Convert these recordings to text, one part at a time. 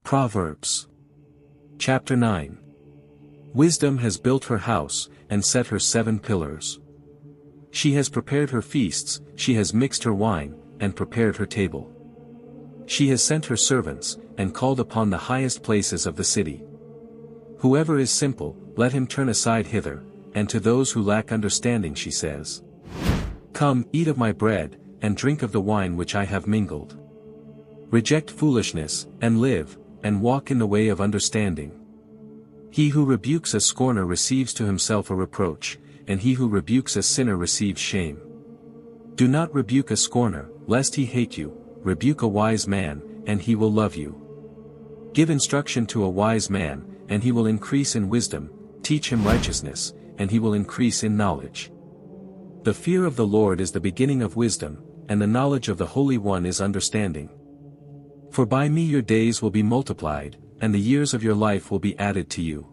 Proverbs. Chapter 9. Wisdom has built her house, and set her 7 pillars. She has prepared her feasts, she has mixed her wine, and prepared her table. She has sent her servants, and called upon the highest places of the city. Whoever is simple, let him turn aside hither, and to those who lack understanding she says, Come, eat of my bread, and drink of the wine which I have mingled. Reject foolishness, and live, and walk in the way of understanding. He who rebukes a scorner receives to himself a reproach, and he who rebukes a sinner receives shame. Do not rebuke a scorner, lest he hate you, rebuke a wise man, and he will love you. Give instruction to a wise man, and he will increase in wisdom, teach him righteousness, and he will increase in knowledge. The fear of the Lord is the beginning of wisdom, and the knowledge of the Holy One is understanding. For by me your days will be multiplied, and the years of your life will be added to you.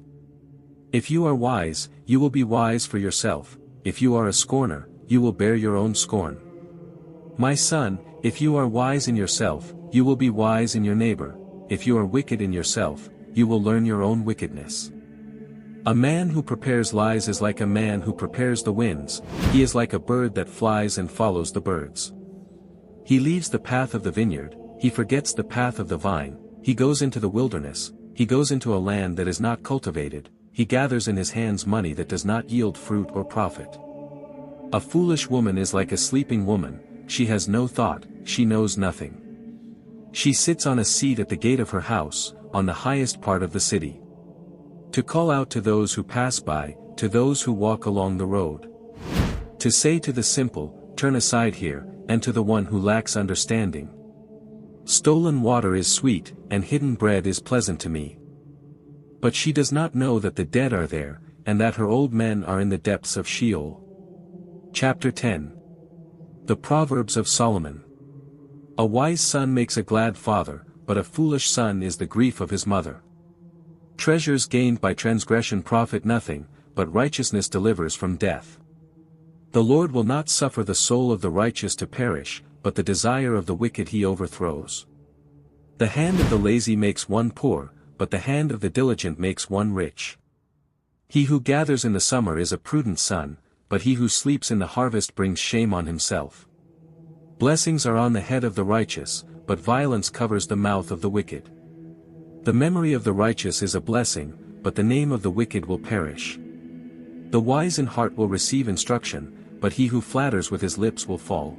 If you are wise, you will be wise for yourself, if you are a scorner, you will bear your own scorn. My son, if you are wise in yourself, you will be wise in your neighbor, if you are wicked in yourself, you will learn your own wickedness. A man who prepares lies is like a man who prepares the winds, he is like a bird that flies and follows the birds. He leaves the path of the vineyard, he forgets the path of the vine, he goes into the wilderness, he goes into a land that is not cultivated, he gathers in his hands money that does not yield fruit or profit. A foolish woman is like a sleeping woman, she has no thought, she knows nothing. She sits on a seat at the gate of her house, on the highest part of the city. To call out to those who pass by, to those who walk along the road. To say to the simple, turn aside here, and to the one who lacks understanding. Stolen water is sweet, and hidden bread is pleasant to me. But she does not know that the dead are there, and that her old men are in the depths of Sheol. Chapter 10. The Proverbs of Solomon. A wise son makes a glad father, but a foolish son is the grief of his mother. Treasures gained by transgression profit nothing, but righteousness delivers from death. The Lord will not suffer the soul of the righteous to perish, but the desire of the wicked he overthrows. The hand of the lazy makes one poor, but the hand of the diligent makes one rich. He who gathers in the summer is a prudent son, but he who sleeps in the harvest brings shame on himself. Blessings are on the head of the righteous, but violence covers the mouth of the wicked. The memory of the righteous is a blessing, but the name of the wicked will perish. The wise in heart will receive instruction, but he who flatters with his lips will fall.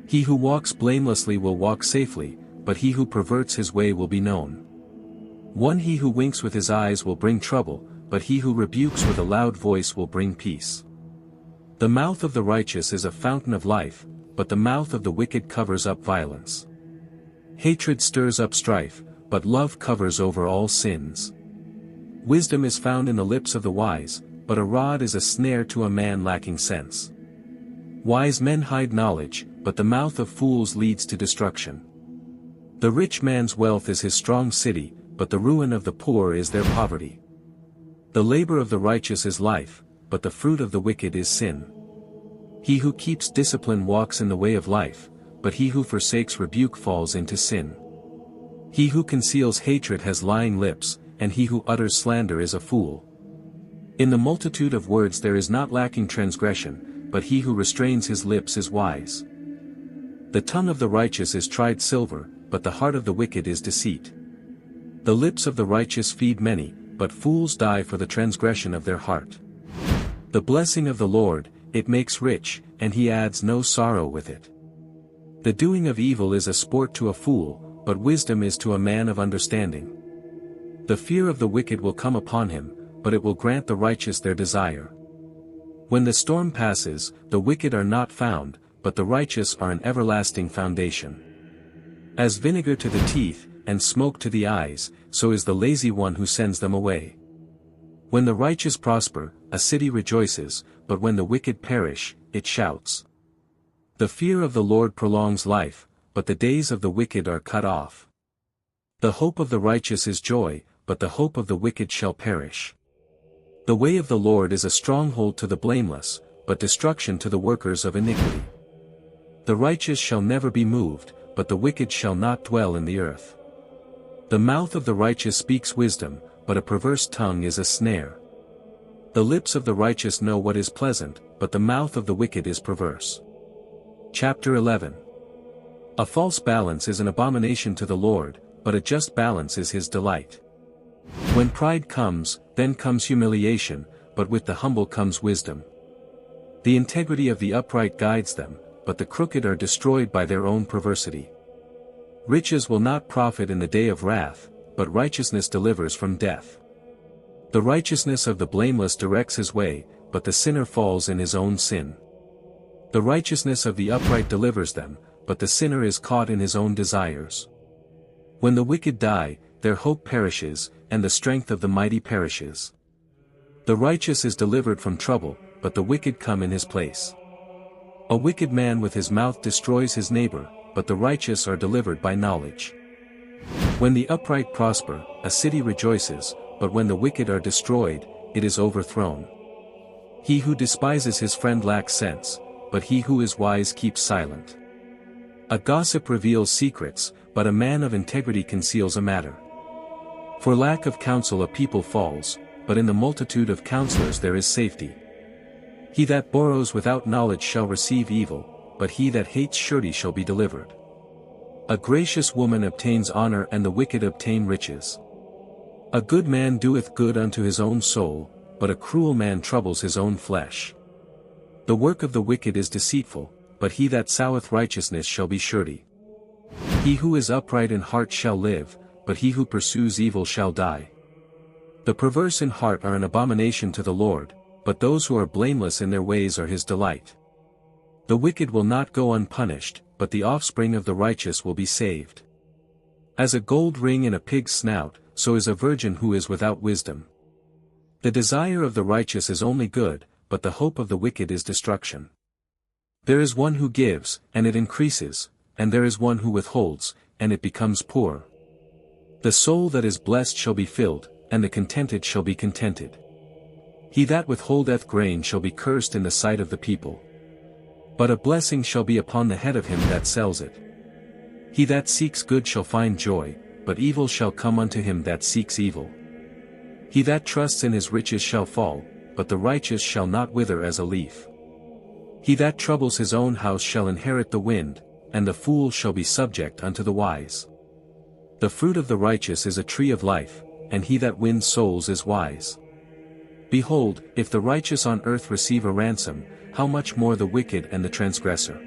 He who walks blamelessly will walk safely, but he who perverts his way will be known. He who winks with his eyes will bring trouble, but he who rebukes with a loud voice will bring peace. The mouth of the righteous is a fountain of life, but the mouth of the wicked covers up violence. Hatred stirs up strife, but love covers over all sins. Wisdom is found in the lips of the wise, but a rod is a snare to a man lacking sense. Wise men hide knowledge, but the mouth of fools leads to destruction. The rich man's wealth is his strong city, but the ruin of the poor is their poverty. The labor of the righteous is life, but the fruit of the wicked is sin. He who keeps discipline walks in the way of life, but he who forsakes rebuke falls into sin. He who conceals hatred has lying lips, and he who utters slander is a fool. In the multitude of words there is not lacking transgression, but he who restrains his lips is wise. The tongue of the righteous is tried silver, but the heart of the wicked is deceit. The lips of the righteous feed many, but fools die for the transgression of their heart. The blessing of the Lord, it makes rich, and he adds no sorrow with it. The doing of evil is a sport to a fool, but wisdom is to a man of understanding. The fear of the wicked will come upon him, but it will grant the righteous their desire. When the storm passes, the wicked are not found, but the righteous are an everlasting foundation. As vinegar to the teeth, and smoke to the eyes, so is the lazy one who sends them away. When the righteous prosper, a city rejoices, but when the wicked perish, it shouts. The fear of the Lord prolongs life, but the days of the wicked are cut off. The hope of the righteous is joy, but the hope of the wicked shall perish. The way of the Lord is a stronghold to the blameless, but destruction to the workers of iniquity. The righteous shall never be moved, but the wicked shall not dwell in the earth. The mouth of the righteous speaks wisdom, but a perverse tongue is a snare. The lips of the righteous know what is pleasant, but the mouth of the wicked is perverse. Chapter 11. A false balance is an abomination to the Lord, but a just balance is his delight. When pride comes, then comes humiliation, but with the humble comes wisdom. The integrity of the upright guides them, but the crooked are destroyed by their own perversity. Riches will not profit in the day of wrath, but righteousness delivers from death. The righteousness of the blameless directs his way, but the sinner falls in his own sin. The righteousness of the upright delivers them, but the sinner is caught in his own desires. When the wicked die, their hope perishes, and the strength of the mighty perishes. The righteous is delivered from trouble, but the wicked come in his place. A wicked man with his mouth destroys his neighbor, but the righteous are delivered by knowledge. When the upright prosper, a city rejoices, but when the wicked are destroyed, it is overthrown. He who despises his friend lacks sense, but he who is wise keeps silent. A gossip reveals secrets, but a man of integrity conceals a matter. For lack of counsel a people falls, but in the multitude of counselors there is safety. He that borrows without knowledge shall receive evil, but he that hates surety shall be delivered. A gracious woman obtains honor and the wicked obtain riches. A good man doeth good unto his own soul, but a cruel man troubles his own flesh. The work of the wicked is deceitful, but he that soweth righteousness shall be surety. He who is upright in heart shall live, but he who pursues evil shall die. The perverse in heart are an abomination to the Lord, but those who are blameless in their ways are his delight. The wicked will not go unpunished, but the offspring of the righteous will be saved. As a gold ring in a pig's snout, so is a virgin who is without wisdom. The desire of the righteous is only good, but the hope of the wicked is destruction. There is one who gives, and it increases, and there is one who withholds, and it becomes poor. The soul that is blessed shall be filled, and the contented shall be contented. He that withholdeth grain shall be cursed in the sight of the people. But a blessing shall be upon the head of him that sells it. He that seeks good shall find joy, but evil shall come unto him that seeks evil. He that trusts in his riches shall fall, but the righteous shall not wither as a leaf. He that troubles his own house shall inherit the wind, and the fool shall be subject unto the wise. The fruit of the righteous is a tree of life, and he that wins souls is wise. Behold, if the righteous on earth receive a ransom, how much more the wicked and the transgressor.